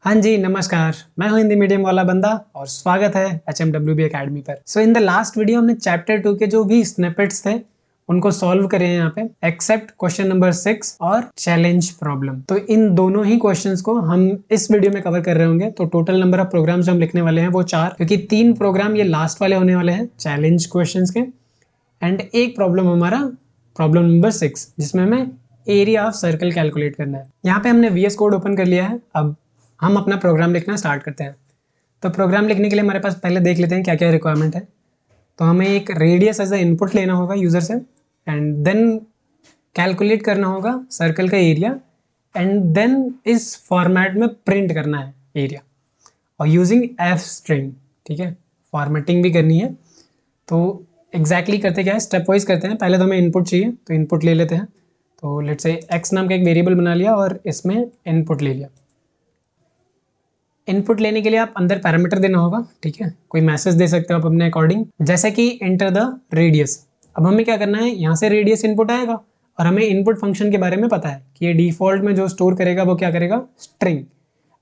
हाँ जी, नमस्कार। मैं हूँ हिंदी मीडियम वाला बंदा और स्वागत है HMWB अकेडमी पर। सो इन द लास्ट वीडियो हमने चैप्टर 2 के जो भी स्निपेट्स थे उनको सॉल्व करे हैं यहाँ पे, एक्सेप्ट क्वेश्चन नंबर 6 और चैलेंज प्रॉब्लम। तो इन दोनों ही क्वेश्चंस को हम इस वीडियो में कवर कर रहे होंगे। तो टोटल नंबर ऑफ प्रोग्राम्स जो हम लिखने वाले हैं वो 4, क्योंकि 3 प्रोग्राम ये लास्ट वाले होने वाले हैं चैलेंज क्वेश्चंस के, एंड एक प्रॉब्लम हमारा प्रॉब्लम नंबर 6 जिसमें हमें एरिया ऑफ सर्कल कैलकुलेट करना है। यहाँ पे हमने VS कोड ओपन कर लिया है। अब हम अपना प्रोग्राम लिखना स्टार्ट करते हैं। तो प्रोग्राम लिखने के लिए हमारे पास पहले देख लेते हैं क्या क्या रिक्वायरमेंट है। तो हमें एक रेडियस एज अ इनपुट लेना होगा यूजर से, एंड देन कैलकुलेट करना होगा सर्कल का एरिया, एंड देन इस फॉर्मेट में प्रिंट करना है एरिया और यूजिंग एफ स्ट्रिंग। ठीक है, फॉर्मेटिंग भी करनी है। तो एग्जैक्टली करते क्या है, स्टेप वाइज करते हैं। पहले तो हमें इनपुट चाहिए, तो इनपुट ले लेते हैं। तो लेट्स से एक्स नाम का एक वेरिएबल बना लिया और इसमें इनपुट ले लिया। इनपुट लेने के लिए आप अंदर पैरामीटर देना होगा। ठीक है, कोई मैसेज दे सकते हो आप अपने अकॉर्डिंग, जैसे कि एंटर द रेडियस। अब हमें क्या करना है, यहाँ से रेडियस इनपुट आएगा और हमें इनपुट फंक्शन के बारे में पता है कि ये डिफॉल्ट में जो स्टोर करेगा वो क्या करेगा, स्ट्रिंग।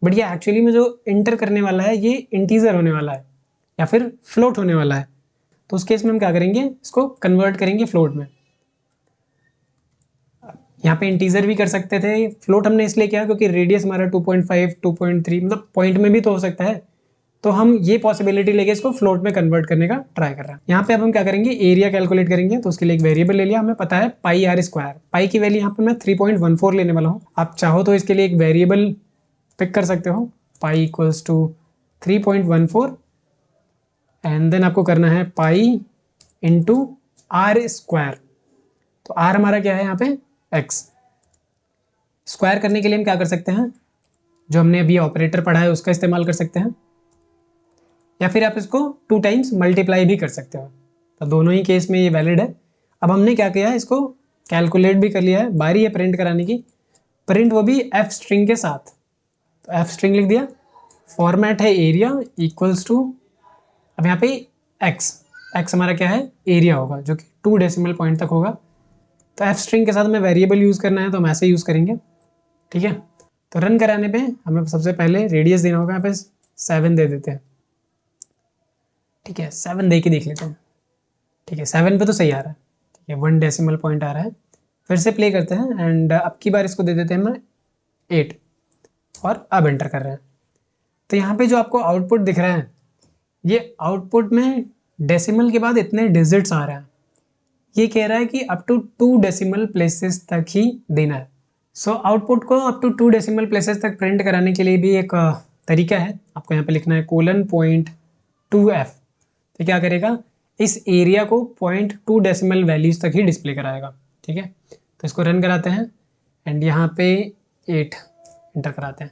बट ये एक्चुअली में जो इंटर करने वाला है ये इंटीजर होने वाला है या फिर फ्लोट होने वाला है। तो उस केस में हम क्या करेंगे, इसको कन्वर्ट करेंगे फ्लोट में। यहाँ पे इंटीजर भी कर सकते थे, फ्लोट हमने इसलिए किया क्योंकि रेडियस हमारा 2.5 2.3 मतलब पॉइंट में भी तो हो सकता है। तो हम ये पॉसिबिलिटी लेके इसको फ्लोट में कन्वर्ट करने का ट्राई कर रहे हैं। यहाँ पे अब हम क्या करेंगे, एरिया कैलकुलेट करेंगे। तो उसके लिए एक वेरिएबल ले लिया, हमें पता है पाई आर स्क्वायर। पाई की वैल्यू यहाँ पे मैं 3.14 लेने वाला हूँ। आप चाहो तो इसके लिए एक वेरिएबल पिक कर सकते हो, pi equals to 3.14, and then आपको करना है पाई इंटू आर स्क्वायर। तो आर हमारा क्या है यहाँ पे, एक्स। स्क्वायर करने के लिए हम क्या कर सकते हैं, जो हमने अभी ऑपरेटर पढ़ा है उसका इस्तेमाल कर सकते हैं, या फिर आप इसको 2 टाइम्स मल्टीप्लाई भी कर सकते हो। तो दोनों ही केस में ये वैलिड है। अब हमने क्या किया है, इसको कैलकुलेट भी कर लिया है। बारी है प्रिंट कराने की, प्रिंट वो भी एफ स्ट्रिंग के साथ। तो एफ स्ट्रिंग लिख दिया, फॉर्मेट है एरिया इक्वल्स टू, अब यहाँ पे एक्स, एक्स हमारा क्या है, एरिया होगा जो कि 2 डेसिमल पॉइंट तक होगा। तो एफ स्ट्रिंग के साथ हमें वेरिएबल यूज़ करना है तो हम ऐसे यूज़ करेंगे। ठीक है, तो रन कराने पे हमें सबसे पहले रेडियस देना होगा। यहाँ पे 7 दे देते हैं। ठीक है, 7 दे के देख लेते हैं। ठीक है, 7 पे तो सही आ रहा है। ठीक है, 1 डेसिमल पॉइंट आ रहा है। फिर से प्ले करते हैं एंड अब की बार इसको दे देते हैं मैं 8, और अब एंटर कर रहे हैं। तो यहाँ पे जो आपको आउटपुट दिख रहा है, ये आउटपुट में डेसिमल के बाद इतने डिजिट्स आ रहा है। ये कह रहा है कि अप टू 2 डेसिमल प्लेसेस तक ही देना है। सो आउटपुट को अप टू 2 डेसिमल प्लेसेस तक प्रिंट कराने के लिए भी एक तरीका है। आपको यहाँ पे लिखना है :.2f। तो क्या करेगा, इस एरिया को 0.2 डेसिमल वैल्यूज तक ही डिस्प्ले कराएगा। ठीक है, तो इसको रन कराते हैं एंड यहाँ पे 8 इंटर कराते हैं।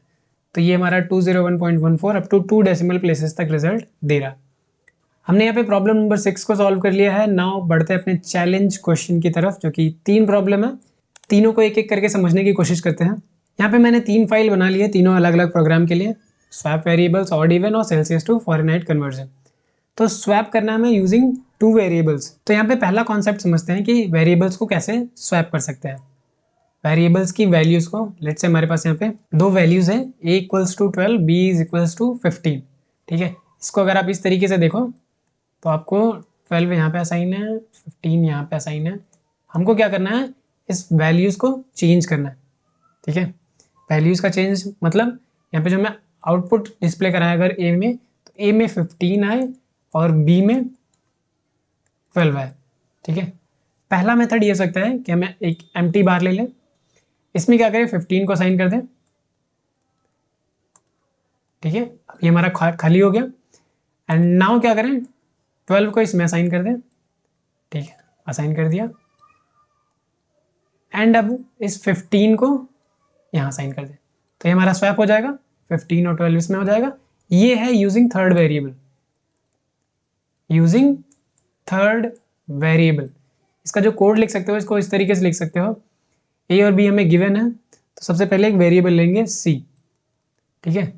तो ये हमारा 201.14 अप टू 2 डेसिमल प्लेसेस तक रिजल्ट दे रहा है। हमने यहाँ पे प्रॉब्लम नंबर 6 को सॉल्व कर लिया है। नाउ बढ़ते हैं अपने चैलेंज क्वेश्चन की तरफ, जो कि 3 प्रॉब्लम है। तीनों को एक एक करके समझने की कोशिश करते हैं। यहाँ पे मैंने 3 फाइल बना ली है, तीनों अलग अलग प्रोग्राम के लिए, स्वैप वेरिएबल्स, ऑड इवन और सेल्सियस टू फॉरेनहाइट कन्वर्जन। तो स्वैप करना है हमें यूजिंग 2 वेरिएबल्स। तो यहाँ पे पहला कॉन्सेप्ट समझते हैं कि वेरिएबल्स को कैसे स्वैप कर सकते हैं। वेरिएबल्स की वैल्यूज को, लेट्स से हमारे पास यहाँ पे 2 वैल्यूज है, a equals to 12, b is equals to 15। ठीक है, इसको अगर आप इस तरीके से देखो तो आपको 12 यहाँ पे असाइन है, 15 यहाँ पे असाइन है। हमको क्या करना है, इस वैल्यूज़ को चेंज करना है। ठीक है, वैल्यूज़ का चेंज मतलब यहाँ पे जो मैं आउटपुट डिस्प्ले कराया अगर ए में, तो ए में 15 आए और बी में 12 आए। ठीक है, पहला मेथड ये हो सकता है कि हमें एक एम्प्टी बार ले लें, इसमें क्या करें 15 को असाइन कर दें। ठीक है, अब ये हमारा खाली हो गया। एंड नाउ क्या करें, 12 को इसमें असाइन कर दें। ठीक है, असाइन कर दिया। एंड अब इस 15 को यहाँ साइन कर दें, तो ये हमारा स्वैप हो जाएगा, 15 और 12 इसमें हो जाएगा। ये है using third variable, using third variable. इसका जो कोड लिख सकते हो, इसको इस तरीके से लिख सकते हो, ए और बी हमें गिवन है, तो सबसे पहले एक वेरिएबल लेंगे सी। ठीक है,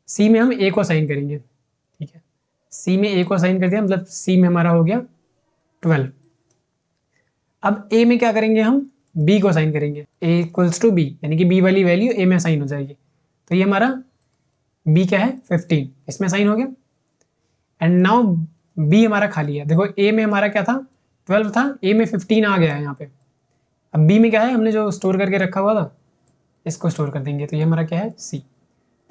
सी में हम ए को साइन करेंगे। ठीक है, सी में ए को साइन कर दिया, मतलब सी में हमारा हो गया 12। अब ए में क्या करेंगे, हम बी को असाइन करेंगे, a इक्वल्स टू बी, यानी कि बी वाली वैल्यू ए में असाइन हो जाएगी। तो ये हमारा बी क्या है 15, इसमें साइन हो गया। एंड नाउ बी हमारा खाली है। देखो ए में हमारा क्या था 12 था, ए में 15 आ गया है यहाँ पे। अब बी में क्या है हमने जो स्टोर करके रखा हुआ था इसको स्टोर कर देंगे, तो ये हमारा क्या है सी।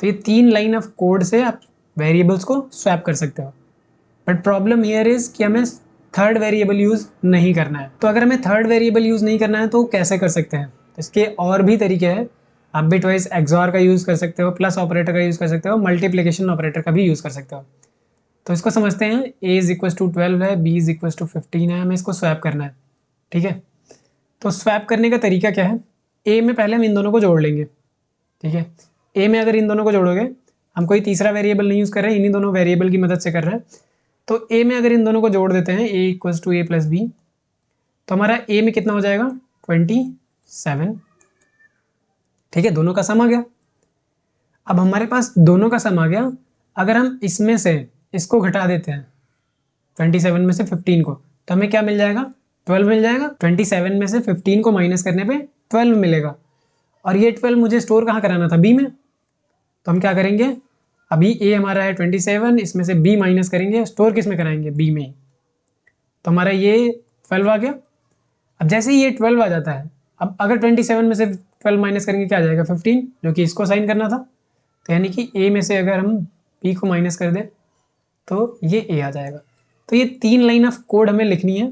तो ये 3 लाइन ऑफ कोड से आप वेरिएबल्स को स्वैप कर सकते हो। बट प्रॉब्लम हियर इज कि हमें थर्ड वेरिएबल यूज नहीं करना है। तो अगर हमें थर्ड वेरिएबल यूज नहीं करना है तो कैसे कर सकते हैं? तो इसके और भी तरीके हैं। आप बिटवाइज एक्सॉर का यूज कर सकते हो, प्लस ऑपरेटर का यूज कर सकते हो, मल्टीप्लीकेशन ऑपरेटर का भी यूज कर सकते हो। तो इसको समझते हैं। a इज इक्वल टू 12 है, b इज इक्वल टू 15 है, हमें इसको स्वैप करना है। ठीक है, तो स्वैप करने का तरीका क्या है? a में पहले हम इन दोनों को जोड़ लेंगे। ठीक है, a में अगर इन दोनों को जोड़ोगे, हम कोई तीसरा वेरिएबल नहीं यूज कर रहे हैं, इन्हीं दोनों वेरिएबल की मदद से कर रहे हैं। तो a में अगर इन दोनों को जोड़ देते हैं a equal to a plus B, तो हमारा a में कितना हो जाएगा 27। ठीक है, दोनों का सम आ गया। अब हमारे पास दोनों का सम आ गया। अगर हम इसमें से इसको घटा देते हैं 27 में से 15 को, तो हमें क्या मिल जाएगा 12 मिल जाएगा। 27 में से 15 को माइनस करने पे 12 मिलेगा। और ये 12 मुझे स्टोर कहाँ कराना था बी में, तो हम क्या करेंगे, अभी ए हमारा है 27, इसमें से बी माइनस करेंगे, स्टोर किस में कराएंगे बी में ही। तो हमारा ये 12 आ गया। अब जैसे ही ये 12 आ जाता है, अब अगर 27 में से 12 माइनस करेंगे क्या आ जाएगा 15, जो कि इसको साइन करना था। तो यानी कि ए में से अगर हम बी को माइनस कर दें तो ये ए आ जाएगा। तो ये 3 लाइन ऑफ कोड हमें लिखनी है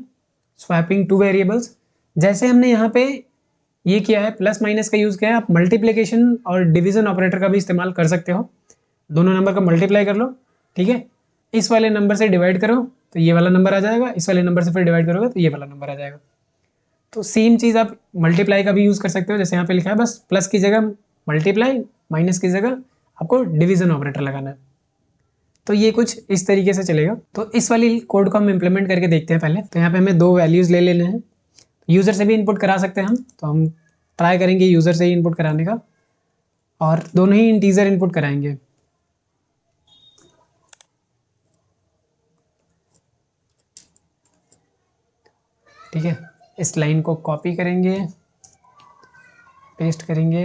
स्वैपिंग टू वेरिएबल्स। जैसे हमने यहाँ पे ये किया है प्लस माइनस का यूज़ किया है, आप मल्टीप्लिकेशन और डिवीजन ऑपरेटर का भी इस्तेमाल कर सकते हो। दोनों नंबर का मल्टीप्लाई कर लो। ठीक है, इस वाले नंबर से डिवाइड करो तो ये वाला नंबर आ जाएगा, इस वाले नंबर से फिर डिवाइड करोगे तो ये वाला नंबर आ जाएगा। तो सेम चीज़ आप मल्टीप्लाई का भी यूज़ कर सकते हो, जैसे यहाँ पे लिखा है, बस प्लस की जगह मल्टीप्लाई, माइनस की जगह आपको डिवीजन ऑपरेटर लगाना है। तो ये कुछ इस तरीके से चलेगा। तो इस वाली कोड को हम इम्प्लीमेंट करके देखते हैं पहले। तो यहाँ पे हमें 2 वैल्यूज़ ले लेने हैं। यूज़र से भी इनपुट करा सकते हैं हम, तो हम ट्राई करेंगे यूज़र से ही इनपुट कराने का, और दोनों ही इंटीजर इनपुट कराएंगे। ठीक है, इस लाइन को कॉपी करेंगे, पेस्ट करेंगे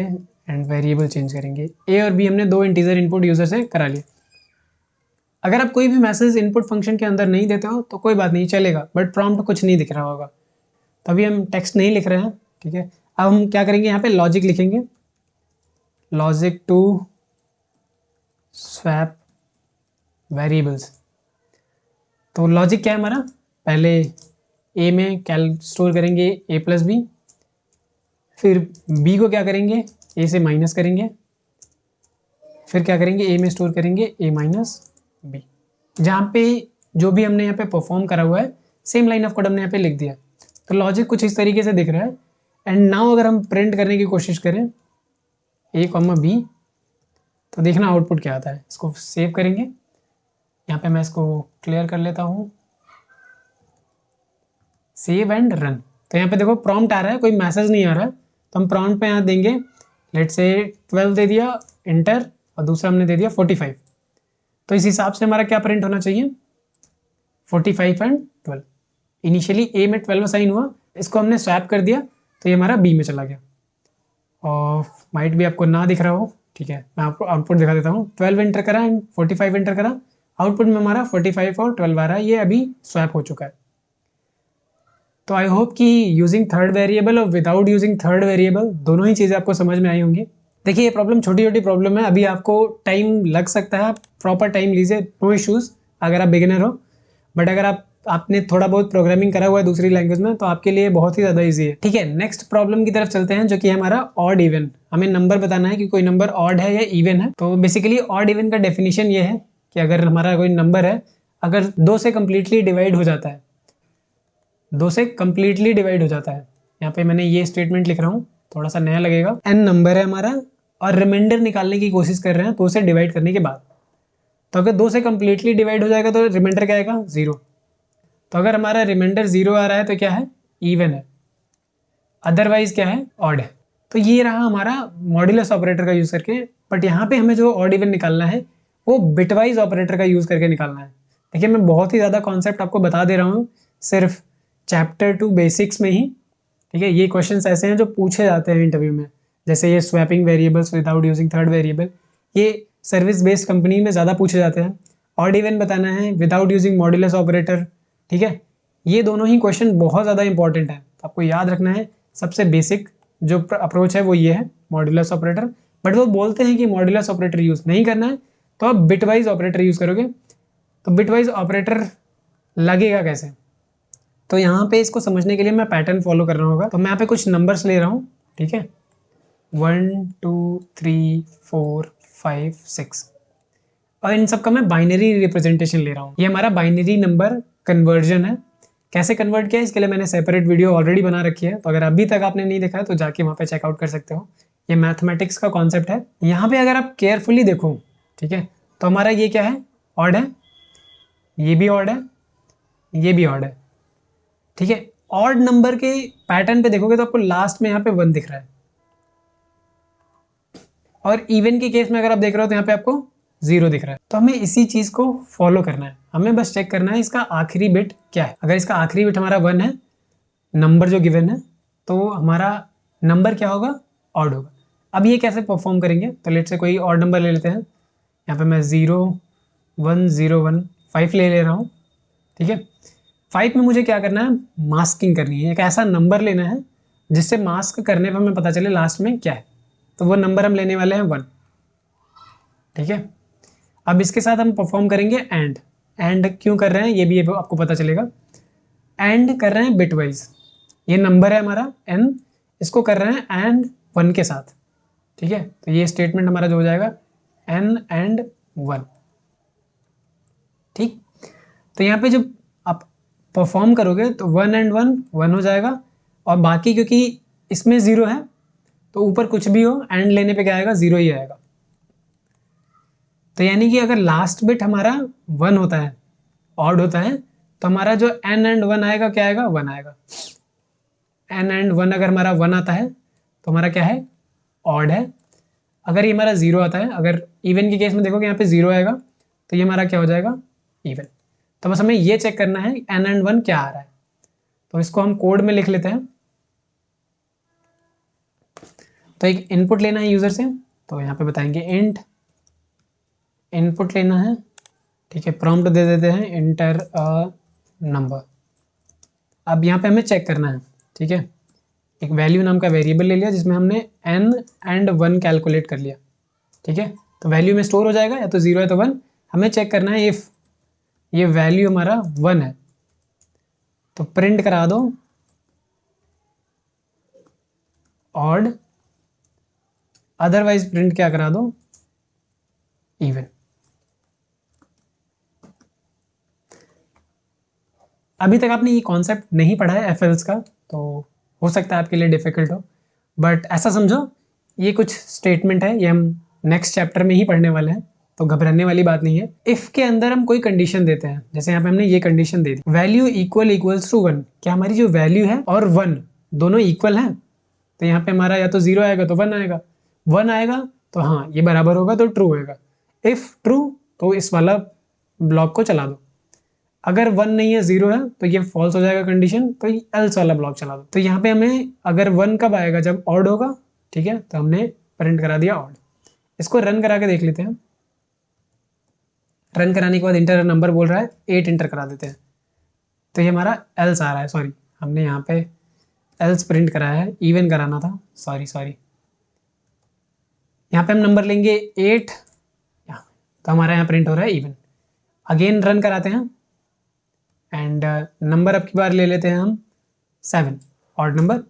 एंड वेरिएबल चेंज करेंगे। ए और बी हमने 2 इंटीजर इनपुट यूज़र से करा लिए। अगर आप कोई भी मैसेज इनपुट फंक्शन के अंदर नहीं देते हो तो कोई बात नहीं, चलेगा, बट प्रॉम्प्ट कुछ नहीं दिख रहा होगा, तभी हम टेक्स्ट नहीं लिख रहे हैं। ठीक है, अब हम क्या करेंगे, यहाँ पे लॉजिक लिखेंगे, लॉजिक टू स्वैप वेरिएबल्स। तो लॉजिक क्या है हमारा, पहले ए में कैल स्टोर करेंगे ए प्लस बी, फिर बी को क्या करेंगे ए से माइनस करेंगे, फिर क्या करेंगे ए में स्टोर करेंगे ए माइनस बी। जहाँ पे जो भी हमने यहाँ पे परफॉर्म करा हुआ है सेम लाइन ऑफ कोड हमने यहाँ पे लिख दिया। तो लॉजिक कुछ इस तरीके से दिख रहा है। एंड नाउ अगर हम प्रिंट करने की कोशिश करें ए कॉमा बी, तो देखना आउटपुट क्या आता है। इसको सेव करेंगे, यहाँ पे मैं इसको क्लियर कर लेता हूँ, सेव एंड रन। तो यहाँ पे देखो प्रॉम्प्ट आ रहा है, कोई मैसेज नहीं आ रहा है। तो हम प्रॉम्प्ट पे यहाँ देंगे, लेट से 12 दे दिया इंटर, और दूसरा हमने दे दिया 45। तो इस हिसाब से हमारा क्या प्रिंट होना चाहिए 45 एंड 12। इनिशियली ए में 12 साइन हुआ, इसको हमने स्वैप कर दिया तो ये हमारा बी में चला गया। और माइट भी आपको ना दिख रहा हो, ठीक है, मैं आपको आउटपुट दिखा देता हूँ। 12 एंटर करा एंड 45 एंटर करा, आउटपुट में हमारा 45 और 12 आ रहा है, ये अभी स्वैप हो चुका है। तो आई होप कि यूजिंग थर्ड वेरिएबल और विदाउट यूजिंग थर्ड वेरिएबल दोनों ही चीज़ें आपको समझ में आई होंगी। देखिए ये प्रॉब्लम छोटी छोटी प्रॉब्लम है, अभी आपको टाइम लग सकता है, प्रॉपर टाइम लीजिए, नो इश्यूज़ अगर आप बिगिनर हो। बट अगर आपने थोड़ा बहुत प्रोग्रामिंग करा हुआ है दूसरी लैंग्वेज में तो आपके लिए बहुत ही ज़्यादा ईजी है। ठीक है, नेक्स्ट प्रॉब्लम की तरफ चलते हैं, जो कि हमारा ऑड इवन। हमें नंबर बताना है कि कोई नंबर ऑड है या इवन है। तो बेसिकली ऑड इवन का डेफिनेशन ये है कि अगर हमारा कोई नंबर है, अगर 2 से कम्प्लीटली डिवाइड हो जाता है, 2 से कम्प्लीटली डिवाइड हो जाता है, यहाँ पे मैंने ये स्टेटमेंट लिख रहा हूँ, थोड़ा सा नया लगेगा। n नंबर है हमारा और रिमाइंडर निकालने की कोशिश कर रहे हैं 2 से डिवाइड करने के बाद। तो अगर 2 से कम्प्लीटली डिवाइड हो जाएगा तो रिमाइंडर क्या आएगा 0। तो अगर हमारा रिमाइंडर 0 आ रहा है तो क्या है इवन है, अदरवाइज क्या है ऑड है। तो ये रहा हमारा मॉड्यूलस ऑपरेटर का यूज़ करके। बट यहाँ पे हमें जो ऑड इवन निकालना है वो बिटवाइज ऑपरेटर का यूज़ करके निकालना है। देखिए मैं बहुत ही ज़्यादा कॉन्सेप्ट आपको बता दे रहा हूँ सिर्फ चैप्टर 2 बेसिक्स में ही। ठीक है, ये क्वेश्चंस ऐसे हैं जो पूछे जाते हैं इंटरव्यू में, जैसे ये swapping variables without using third variable, ये सर्विस बेस्ड कंपनी में ज़्यादा पूछे जाते हैं। ऑड इवन बताना है विदाउट यूजिंग मॉड्यूलस ऑपरेटर, ठीक है। ये दोनों ही क्वेश्चन बहुत ज़्यादा इंपॉर्टेंट है, आपको याद रखना है। सबसे बेसिक जो अप्रोच है वो ये है मॉड्यूलस ऑपरेटर, बट वो बोलते हैं कि मॉड्यूलस ऑपरेटर यूज़ नहीं करना है, तो आप बिटवाइज ऑपरेटर यूज़ करोगे। तो बिटवाइज ऑपरेटर लगेगा कैसे, तो यहाँ पे इसको समझने के लिए मैं पैटर्न फॉलो कर रहा होगा। तो मैं यहाँ पे कुछ नंबर्स ले रहा हूँ, ठीक है, 1 2 3 4 5 6, और इन सब का मैं बाइनरी रिप्रेजेंटेशन ले रहा हूँ। ये हमारा बाइनरी नंबर कन्वर्जन है। कैसे कन्वर्ट किया इसके लिए मैंने सेपरेट वीडियो ऑलरेडी बना रखी है, तो अगर अभी तक आपने नहीं देखा है तो जाके वहाँ पे चेकआउट कर सकते हो। ये मैथमेटिक्स का कॉन्सेप्ट है। यहाँ पे अगर आप केयरफुली देखो, ठीक है, तो हमारा ये क्या है, ऑड है, ये भी ऑड है, ये भी ऑड है, ठीक है। ऑड नंबर के पैटर्न पे देखोगे तो आपको लास्ट में यहाँ पे 1 दिख रहा है, और इवन के केस में अगर आप देख रहे हो तो यहाँ पे आपको 0 दिख रहा है। तो हमें इसी चीज को फॉलो करना है, हमें बस चेक करना है इसका आखिरी बिट क्या है। अगर इसका आखिरी बिट हमारा 1 है, नंबर जो गिवन है, तो हमारा नंबर क्या होगा, ऑड होगा। अब ये कैसे परफॉर्म करेंगे, तो लेट से कोई ऑड नंबर ले लेते हैं। यहाँ पे मैं 0 1 0 1 5 ले रहा हूँ, ठीक है। 5 में मुझे क्या करना है, मास्किंग करनी है। एक ऐसा नंबर लेना है जिससे मास्क करने पर हमें पता चले लास्ट में क्या है, तो वो नंबर हम लेने वाले हैं 1, ठीक है। अब इसके साथ हम परफॉर्म करेंगे एंड क्यों कर रहे हैं ये भी आपको पता चलेगा। एंड कर रहे हैं बिटवाइज, ये नंबर है हमारा n, इसको कर रहे हैं एंड 1 के साथ, ठीक है। तो ये स्टेटमेंट हमारा जो हो जाएगा n एंड 1, ठीक। तो यहाँ पे जब आप परफॉर्म करोगे तो 1 एंड 1 1 हो जाएगा, और बाकी क्योंकि इसमें 0 है तो ऊपर कुछ भी हो एंड लेने पे क्या आएगा, 0 ही आएगा। तो यानी कि अगर लास्ट बिट हमारा 1 होता है, ऑड होता है, तो हमारा जो n एंड 1 आएगा क्या आएगा, 1 आएगा। n एंड 1 अगर हमारा 1 आता है तो हमारा क्या है, ऑड है। अगर ये हमारा 0 आता है, अगर इवन के केस में देखोगे यहाँ पे 0 आएगा, तो ये हमारा क्या हो जाएगा, इवन। तो बस हमें ये चेक करना है n एंड 1 क्या आ रहा है, तो इसको हम कोड में लिख लेते हैं। तो एक इनपुट लेना है यूजर से, तो यहाँ पे बताएंगे इंट इनपुट लेना है, ठीक है। प्रॉम्प्ट दे देते हैं इंटर अ नंबर। अब यहाँ पे हमें चेक करना है, ठीक है। एक वैल्यू नाम का वेरिएबल ले लिया जिसमें हमने n एंड 1 कैलकुलेट कर लिया, ठीक है। तो वैल्यू में स्टोर हो जाएगा, या तो 0 है तो 1। हमें चेक करना है इफ ये वैल्यू हमारा 1 है तो प्रिंट करा दो ऑड, अदरवाइज प्रिंट क्या करा दो, इवन। अभी तक आपने ये कॉन्सेप्ट नहीं पढ़ा है एफएल्स का, तो हो सकता है आपके लिए डिफिकल्ट हो, बट ऐसा समझो ये कुछ स्टेटमेंट है, ये हम नेक्स्ट चैप्टर में ही पढ़ने वाले हैं, तो घबराने वाली बात नहीं है। इफ के अंदर हम कोई कंडीशन देते हैं, जैसे यहाँ पे हमने ये कंडीशन दे दी, वैल्यू इक्वल्स टू 1, क्या हमारी जो वैल्यू है और 1 दोनों इक्वल हैं, तो यहाँ पे हमारा या तो 0 आएगा तो 1 आएगा, 1 आएगा तो हाँ ये बराबर होगा तो ट्रू होएगा। इफ ट्रू तो इस वाला ब्लॉक को चला दो, अगर 1 नहीं है 0 है तो ये फॉल्स हो जाएगा कंडीशन, तो एल्स वाला ब्लॉक चला दो। तो यहाँ पे हमें अगर 1 कब आएगा, जब ऑड होगा, ठीक है। तो हमने प्रिंट करा दिया ऑड। इसको रन करा के देख लेते हैं। रन कराने के बाद इंटर नंबर बोल रहा है, 8 इंटर करा देते हैं, तो ये हमारा एल्स आ रहा है। सॉरी, हमने यहाँ पे एल्स प्रिंट कराया है, इवन कराना था, सॉरी। यहाँ पे हम नंबर लेंगे 8, तो हमारा यहाँ प्रिंट हो रहा है इवन। अगेन रन कराते हैं एंड नंबर अब की बार ले लेते हैं हम 7, ऑड नंबर, तो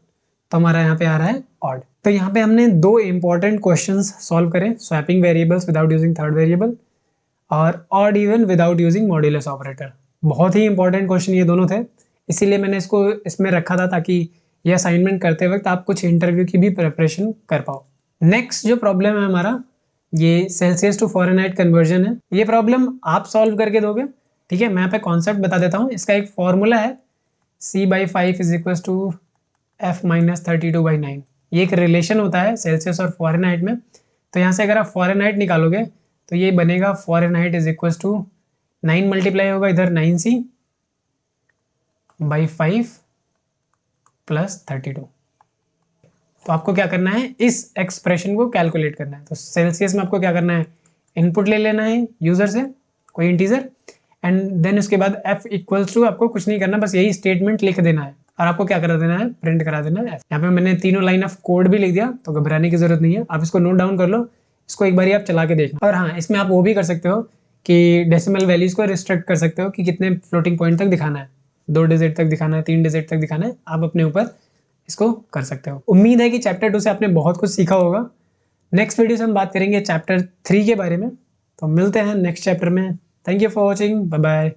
हमारा यहाँ पे आ रहा है ऑड। तो यहाँ पे हमने 2 इंपॉर्टेंट क्वेश्चंस सॉल्व करे, swapping variables without using third variable और odd even without using modulus operator. बहुत ही इंपॉर्टेंट क्वेश्चन ये दोनों थे, इसीलिए मैंने इसको इसमें रखा था ताकि ये असाइनमेंट करते वक्त आप कुछ इंटरव्यू की भी प्रिपरेशन कर पाओ। नेक्स्ट जो प्रॉब्लम है हमारा, ये सेल्सियस टू फ़ारेनहाइट कन्वर्जन है। ये प्रॉब्लम आप सॉल्व करके दोगे, ठीक है। मैं यहाँ पे कॉन्सेप्ट बता देता हूँ। इसका एक फॉर्मूला है c/5 is equal to f-32/9। ये एक रिलेशन होता है सेल्सियस और फ़ारेनहाइट में। तो यहाँ से अगर आप फ़ारेनहाइट निकालोगे तो ये बनेगा Fahrenheit is equal to 9 multiply होगा इधर 9c/5 प्लस 32। तो आपको क्या करना है, इस एक्सप्रेशन को कैलकुलेट करना है। तो सेल्सियस में आपको क्या करना है, इनपुट ले लेना है यूजर से कोई इंटीजर, एंड देन उसके बाद f इक्वल्स टू, आपको कुछ नहीं करना, बस यही स्टेटमेंट लिख देना है और आपको क्या करा देना है, प्रिंट करा देना है f। यहाँ पे मैंने तीनों लाइन ऑफ कोड भी लिख दिया, तो घबराने की जरूरत नहीं है, आप इसको नोट डाउन कर लो, इसको एक बार आप चला के देखना। और हाँ, इसमें आप वो भी कर सकते हो कि डेसिमल वैल्यूज को रिस्ट्रिक्ट कर सकते हो कि कितने फ्लोटिंग पॉइंट तक दिखाना है, 2 डिजिट तक दिखाना है, 3 डिजिट तक दिखाना है, आप अपने ऊपर इसको कर सकते हो। उम्मीद है कि चैप्टर 2 से आपने बहुत कुछ सीखा होगा। नेक्स्ट वीडियो से हम बात करेंगे चैप्टर 3 के बारे में, तो मिलते हैं नेक्स्ट चैप्टर में। Thank you for watching, bye bye.